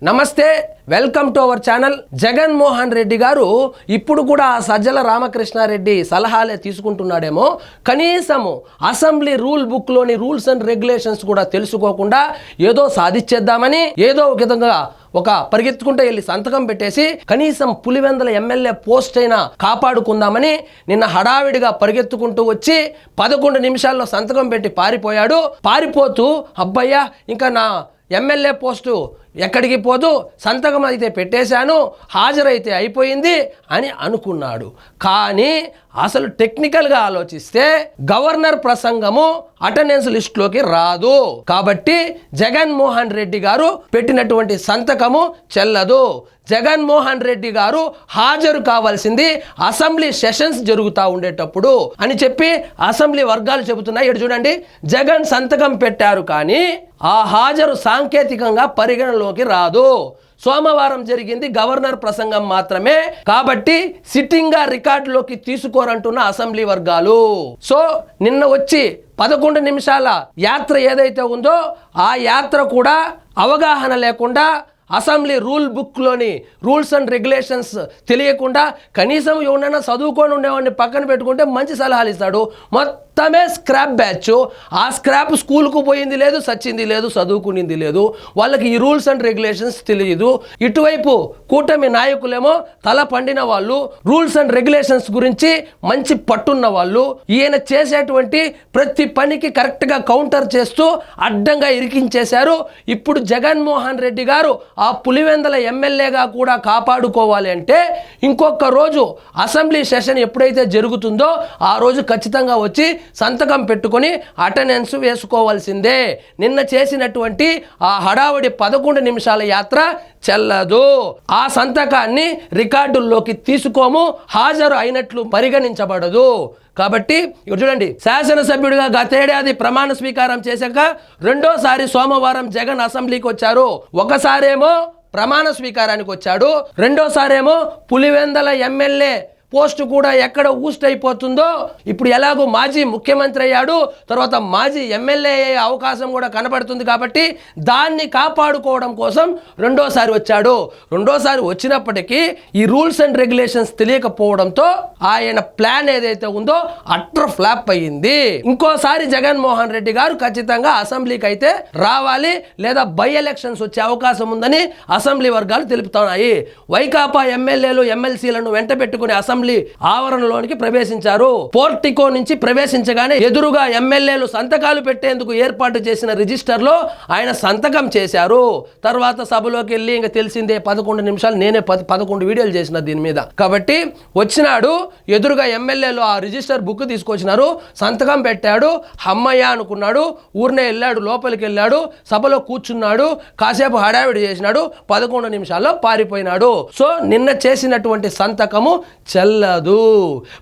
నమస్తే, welcome to our channel. Jaganmohan Reddy garu ఇప్పుడు కూడా సజ్జల రామకృష్ణారెడ్డి సలహాలే తీసుకుంటున్నాడేమో, కనీసము అసెంబ్లీ రూల్ బుక్లోని రూల్స్ అండ్ రెగ్యులేషన్స్ కూడా తెలుసుకోకుండా ఏదో సాధించేద్దామని ఏదో ఒక విధంగా ఒక పరిగెత్తుకుంటూ వెళ్ళి సంతకం పెట్టేసి కనీసం పులివెందుల ఎమ్మెల్యే పోస్ట్ అయినా కాపాడుకుందామని నిన్న హడావిడిగా పరిగెత్తుకుంటూ వచ్చి 11 నిమిషాల్లో సంతకం పెట్టి పారిపోయాడు. పారిపోతూ అబ్బయ్యా ఇంకా నా ఎమ్మెల్యే పోస్టు ఎక్కడికి పోదు, సంతకం అయితే పెట్టేశాను, హాజరైతే అయిపోయింది అని అనుకున్నాడు. కానీ అసలు టెక్నికల్గా ఆలోచిస్తే గవర్నర్ ప్రసంగము అటెండెన్స్ లిస్టులోకి రాదు. కాబట్టి జగన్మోహన్ రెడ్డి గారు పెట్టినటువంటి సంతకము చెల్లదు. జగన్మోహన్ రెడ్డి గారు హాజరు కావాల్సింది అసెంబ్లీ సెషన్స్ జరుగుతూ ఉండేటప్పుడు అని చెప్పి అసెంబ్లీ వర్గాలు చెబుతున్నాయి. ఇక్కడ చూడండి, జగన్ సంతకం పెట్టారు కానీ ఆ హాజరు సాంకేతికంగా పరిగణలోకి రాదు. సోమవారం జరిగింది గవర్నర్ ప్రసంగం మాత్రమే, కాబట్టి సిట్టింగ్గా రికార్డులోకి తీసుకోరంటున్న అసెంబ్లీ వర్గాలు. సో నిన్న వచ్చి 11 నిమిషాల యాత్ర ఏదైతే ఉందో ఆ యాత్ర కూడా అవగాహన లేకుండా, అసెంబ్లీ రూల్ బుక్లోని రూల్స్ అండ్ రెగ్యులేషన్స్ తెలియకుండా, కనీసం ఎవరైనా చదువుకొని ఉండేవాడిని పక్కన పెట్టుకుంటే మంచి సలహాలు ఇస్తాడు. మొత్తమే స్క్రాప్ బ్యాచ్. ఆ స్క్రాప్ స్కూల్కు పోయింది లేదు, సచ్చింది లేదు, చదువుకునింది లేదు. వాళ్ళకి ఈ రూల్స్ అండ్ రెగ్యులేషన్స్ తెలియదు. ఇటువైపు కూటమి నాయకులేమో తల పండిన వాళ్ళు, రూల్స్ అండ్ రెగ్యులేషన్స్ గురించి మంచి పట్టున్న వాళ్ళు, ఈయన చేసేటువంటి ప్రతి పనికి కరెక్ట్గా కౌంటర్ చేస్తూ అడ్డంగా ఇరికించేశారు. ఇప్పుడు జగన్మోహన్ రెడ్డి గారు ఆ పులివెందుల ఎమ్మెల్యేగా కూడా కాపాడుకోవాలి అంటే ఇంకొక రోజు అసెంబ్లీ సెషన్ ఎప్పుడైతే జరుగుతుందో ఆ రోజు ఖచ్చితంగా వచ్చి సంతకం పెట్టుకొని అటెండెన్స్ వేసుకోవాల్సిందే. నిన్న చేసినటువంటి ఆ హడావుడి 11 నిమిషాల యాత్ర చెల్లదు. ఆ సంతకాన్ని రికార్డుల్లోకి తీసుకోము, హాజరు అయినట్లు పరిగణించబడదు. కాబట్టి చూడండి, శాసనసభ్యుడిగా గతేడాది ప్రమాణ స్వీకారం చేశాక రెండోసారి సోమవారం జగన్ అసెంబ్లీకి వచ్చారు. ఒకసారేమో ప్రమాణ స్వీకారానికి వచ్చాడు, రెండోసారేమో పులివెందుల ఎమ్మెల్యే పోస్టు కూడా ఎక్కడ ఊస్ట్ అయిపోతుందో, ఇప్పుడు ఎలాగో మాజీ ముఖ్యమంత్రి అయ్యాడు, తర్వాత మాజీ ఎమ్మెల్యే అయ్యే అవకాశం కూడా కనబడుతుంది. కాబట్టి దాన్ని కాపాడుకోవడం కోసం రెండోసారి వచ్చాడు. రెండోసారి వచ్చినప్పటికీ ఈ రూల్స్ అండ్ రెగ్యులేషన్స్ తెలియకపోవడంతో ఆయన ప్లాన్ ఏదైతే ఉందో అట్టర్ ఫ్లాప్ అయ్యింది. ఇంకోసారి జగన్మోహన్ రెడ్డి గారు ఖచ్చితంగా అసెంబ్లీకి అయితే రావాలి, లేదా బై ఎలక్షన్స్ వచ్చే అవకాశం ఉందని అసెంబ్లీ వర్గాలు తెలుపుతున్నాయి. వైకాపా ఎమ్మెల్యేలు ఎమ్మెల్సీలను వెంట పెట్టుకుని అసెంబ్లీ ఆవరణలోనికి ప్రవేశించారు. పోర్టికో నుంచి ప్రవేశించగానే ఎదురుగా ఎమ్మెల్యేలు సంతకాలు పెట్టేందుకు ఏర్పాటు చేసిన రిజిస్టర్లో ఆయన సంతకం చేశారు. తర్వాత సభలోకి వెళ్ళి ఇంకా తెలిసిందే 11 నిమిషాలు, నేనే 11 వీడియోలు చేసిన దీని మీద. కాబట్టి వచ్చినాడు, ఎదురుగా ఎమ్మెల్యేలు ఆ రిజిస్టర్ బుక్ తీసుకొచ్చినారు, సంతకం పెట్టాడు, అమ్మయ్య అనుకున్నాడు, ఊరినే వెళ్ళాడు, లోపలికి వెళ్ళాడు, సభలో కూర్చున్నాడు, కాసేపు హడావిడి చేసినాడు, 11 నిమిషాల్లో పారిపోయినాడు. సో నిన్న చేసినటువంటి సంతకము చెల్లదు.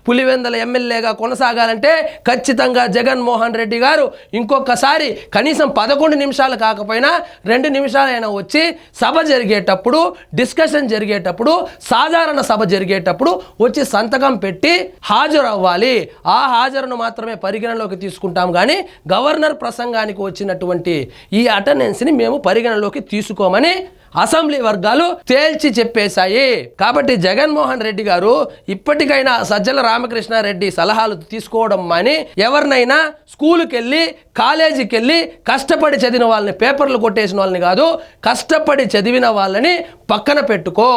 పులివెందుల ఎమ్మెల్యేగా కొనసాగాలంటే ఖచ్చితంగా జగన్మోహన్ రెడ్డి గారు ఇంకొకసారి కనీసం 11 నిమిషాలు కాకపోయినా 2 నిమిషాలైనా వచ్చి సభ జరిగేటప్పుడు, డిస్కషన్ జరిగేటప్పుడు, సాధారణ సభ జరిగేటప్పుడు వచ్చి సంతకం పెట్టి హాజరు అవ్వాలి. ఆ హాజరును మాత్రమే పరిగణలోకి తీసుకుంటాం కానీ గవర్నర్ ప్రసంగానికి వచ్చినటువంటి ఈ అటెండెన్స్ని మేము పరిగణలోకి తీసుకోమని అసెంబ్లీ వర్గాలు తేల్చి చెప్పేశాయి. కాబట్టి జగన్మోహన్ రెడ్డి గారు ఇప్పటికైనా సజ్జల రామకృష్ణారెడ్డి సలహాలు తీసుకోవడం మాని, ఎవరినైనా స్కూలుకి వెళ్ళి కాలేజీకి వెళ్ళి కష్టపడి చదివిన వాళ్ళని, పేపర్లు కొట్టేసిన వాళ్ళని కాదు, కష్టపడి చదివిన వాళ్ళని పక్కన పెట్టుకో.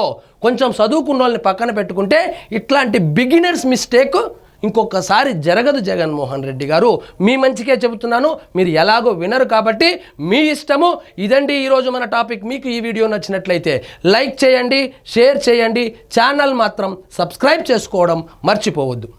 కొంచెం చదువుకున్న వాళ్ళని పక్కన పెట్టుకుంటే ఇట్లాంటి బిగినర్స్ మిస్టేక్ ఇంకొకసారి జరగదు. జగన్మోహన్ రెడ్డి గారు, మీ మంచికే చెబుతున్నాను, మీరు ఎలాగో వినరు కాబట్టి మీ ఇష్టము. ఇదండి ఈరోజు మన టాపిక్. మీకు ఈ వీడియో నచ్చినట్లయితే లైక్ చేయండి, షేర్ చేయండి, ఛానల్ మాత్రం సబ్స్క్రైబ్ చేసుకోవడం మర్చిపోవద్దు.